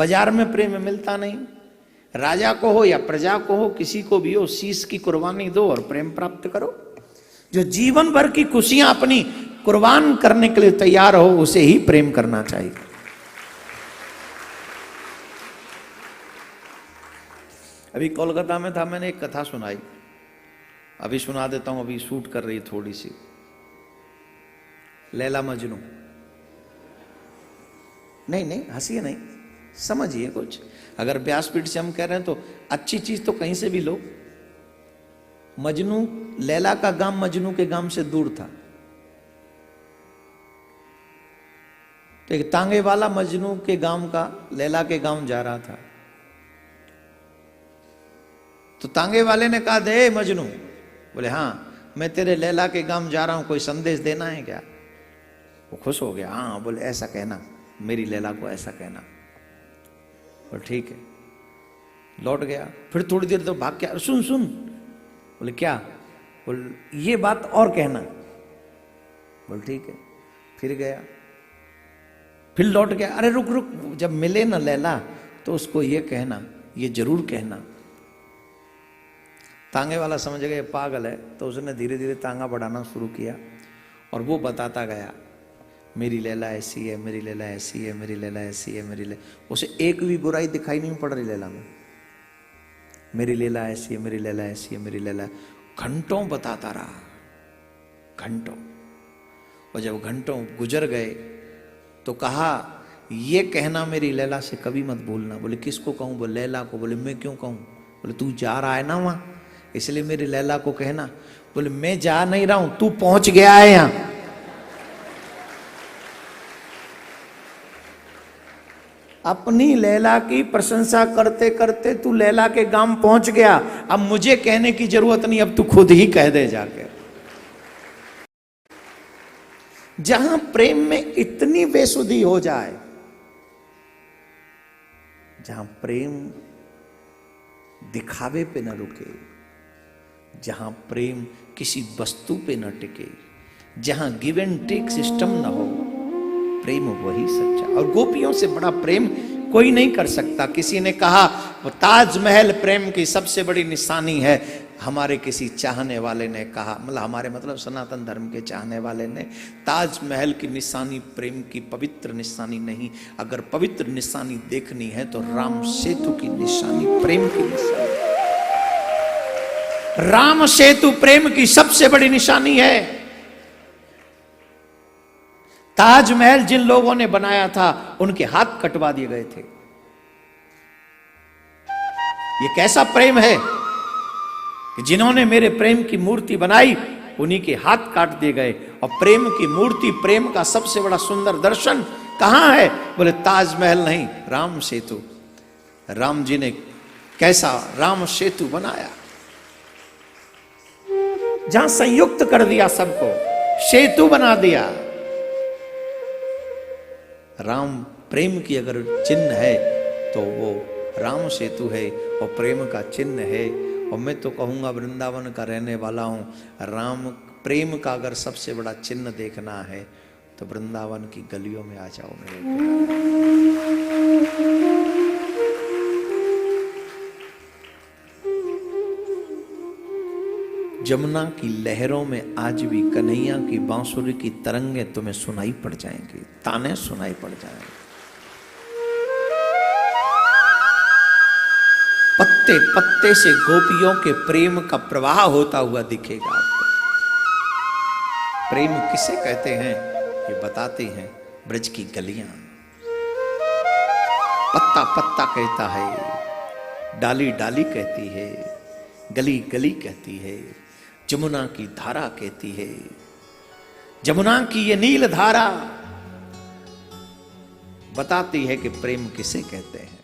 बाजार में प्रेम मिलता नहीं। राजा को हो या प्रजा को हो, किसी को भी हो, शीश की कुर्बानी दो और प्रेम प्राप्त करो। जो जीवन भर की खुशियां अपनी कुर्बान करने के लिए तैयार हो, उसे ही प्रेम करना चाहिए। अभी कोलकाता में था, मैंने एक कथा सुनाई, अभी सुना देता हूं, अभी शूट कर रही है थोड़ी सी। लैला मजनू, नहीं हंसिए नहीं, समझिए कुछ। अगर व्यासपीठ से हम कह रहे हैं तो अच्छी चीज तो कहीं से भी लो। मजनू, लैला का गांव मजनू के गांव से दूर था, तो एक तांगे वाला मजनू के गांव का लैला के गांव जा रहा था। तो तांगे वाले ने कहा, दे मजनू। बोले हाँ, मैं तेरे लैला के गांव जा रहा हूं, कोई संदेश देना है क्या? वो खुश हो गया, हाँ। बोले ऐसा कहना, मेरी लैला को ऐसा कहना। बोले ठीक है। लौट गया, फिर थोड़ी देर तो भाग गया, सुन सुन। बोले क्या? बोले ये बात और कहना। बोले ठीक है। फिर गया, फिर लौट गया, अरे रुक रुक, जब मिले ना लैला तो उसको ये कहना, ये जरूर कहना। तांगे वाला समझ गया पागल है, तो उसने धीरे धीरे तांगा बढ़ाना शुरू किया और वो बताता गया, मेरी लैला ऐसी है, मेरी लैला ऐसी है, मेरी लैला ऐसी है, मेरी लैला। उसे एक भी बुराई दिखाई नहीं पड़ रही लैला में। मेरी लैला ऐसी है, मेरी लैला ऐसी है, मेरी लैला। घंटों बताता रहा, घंटों। और जब घंटों गुजर गए तो कहा, ये कहना मेरी लैला से कभी मत भूलना। बोले किसको कहूं? बोले लैला को। बोले मैं क्यों कहूं? बोले तू जा रहा है ना वहां, इसलिए मेरी लैला को कहना। बोले मैं जा नहीं रहा हूं, तू पहुंच गया है यहां। अपनी लैला की प्रशंसा करते करते तू लैला के गांव पहुंच गया। अब मुझे कहने की जरूरत नहीं, अब तू खुद ही कह दे जाके। जहां प्रेम में इतनी बेसुधी हो जाए, जहां प्रेम दिखावे पे न रुके, जहां प्रेम किसी वस्तु पे न टिके, जहां गिव एंड टेक सिस्टम न हो, प्रेम वही सच्चा। और गोपियों से बड़ा प्रेम कोई नहीं कर सकता। किसी ने कहा वो ताजमहल प्रेम की सबसे बड़ी निशानी है। हमारे किसी चाहने वाले ने कहा, मतलब सनातन धर्म के चाहने वाले ने, ताजमहल की निशानी प्रेम की पवित्र निशानी नहीं, अगर पवित्र निशानी देखनी है तो राम सेतु की निशानी प्रेम की निशानी। राम सेतु प्रेम की सबसे बड़ी निशानी है। ताजमहल जिन लोगों ने बनाया था उनके हाथ कटवा दिए गए थे। ये कैसा प्रेम है कि जिन्होंने मेरे प्रेम की मूर्ति बनाई उन्हीं के हाथ काट दिए गए। और प्रेम की मूर्ति, प्रेम का सबसे बड़ा सुंदर दर्शन कहां है? बोले ताजमहल नहीं, राम सेतु। राम जी ने कैसा राम सेतु बनाया, जहां संयुक्त कर दिया सबको, सेतु बना दिया। राम प्रेम की अगर चिन्ह है तो वो राम सेतु है और प्रेम का चिन्ह है। और मैं तो कहूँगा, वृंदावन का रहने वाला हूँ, राम प्रेम का अगर सबसे बड़ा चिन्ह देखना है तो वृंदावन की गलियों में आ जाओ मेरे प्यारे। जमुना की लहरों में आज भी कन्हैया की बांसुरी की तरंगे तुम्हें सुनाई पड़ जाएंगी, ताने सुनाई पड़ जाएंगे। पत्ते पत्ते से गोपियों के प्रेम का प्रवाह होता हुआ दिखेगा आपको। प्रेम किसे कहते हैं ये बताते हैं ब्रज की गलियां। पत्ता पत्ता कहता है, डाली डाली कहती है, गली गली कहती है, जमुना की धारा कहती है। जमुना की ये नील धारा बताती है कि प्रेम किसे कहते हैं।